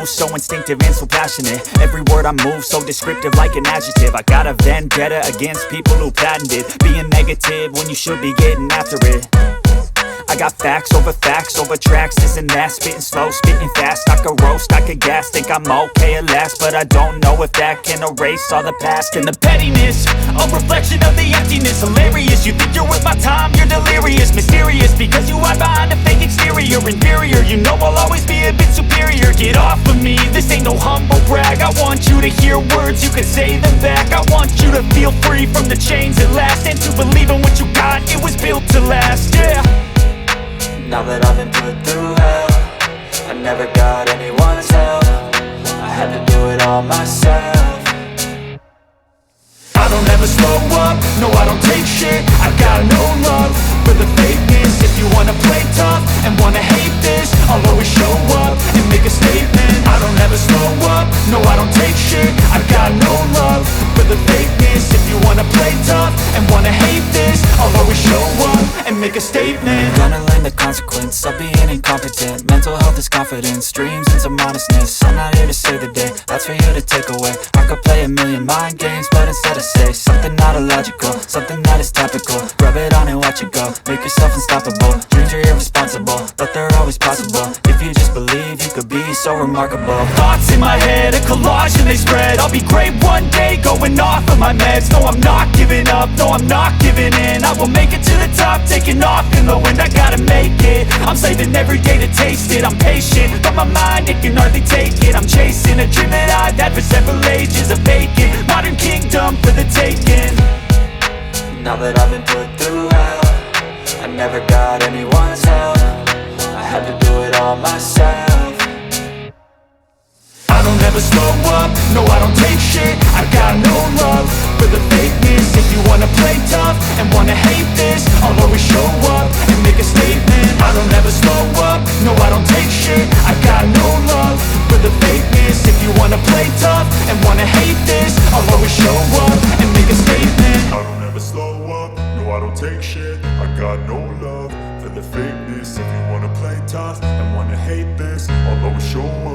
So instinctive and so passionate. Every word I move so descriptive like an adjective. I got a vendetta against people who patented being negative when you should be getting after it. I got facts over tracks, this and that. Spitting slow, spitting fast. I could roast, I could gas. Think I'm okay at last, but I don't know if that can erase all the past. And the pettiness, a reflection of the emptiness. Hilarious, you think you're worth my time, you're delirious. Mysterious, because you hide behind a fake exterior. Inferior, you know I'll always be a bit superior. Get off of me, this ain't no humble brag. I want you to hear words, you can say them back. I want you to feel free from the chains at last, and to believe in what you got, it was built to last, yeah. Now that I've been put through hell, I never got anyone's help. I had to do it all myself. I don't ever slow up, no I don't take shit. I got no love for the fakeness. If you wanna play tough and wanna hate this, I'll always show up and make a statement. I don't ever slow up, no I don't take shit. I got no love for the fakeness. If you wanna play tough and wanna hate this, I'll always show up and make a statement. Gonna learn the consequence of being incompetent. Mental health is confidence, dreams and some modestness. I'm not here to save the day, that's for you to take away. I could play a million mind games, but instead I say something not illogical, something that is topical. Rub it on and watch it go, make yourself unstoppable. Dreams are irresponsible, but they're always possible. If you just believe, you could be so remarkable. Thoughts in my head, a collage and they spread. I'll be great one day, going off of my meds. No, I'm not giving up, no, I'm not giving in. I will make it to the top, taking off in the wind. I gotta make it, I'm saving every day to taste it. I'm patient, but my mind, it can hardly take it. I'm chasing a dream that I've had for several ages. A vacant, modern kingdom for the taking. Now that I've been put through hell, I never got anyone's help. I had to do it all myself. I don't ever slow up, no I don't take shit. I got no love for the fakeness. If you wanna play tough and wanna hate this, I'll always show up and make a statement. I don't ever slow up, no I don't take shit. I got no love for the fakeness. If you wanna play tough and wanna hate this, I'll always show up and make a statement. I don't ever slow up, no I don't take shit. I got no love for the fakeness. If you wanna play tough and wanna hate this, I'll always show up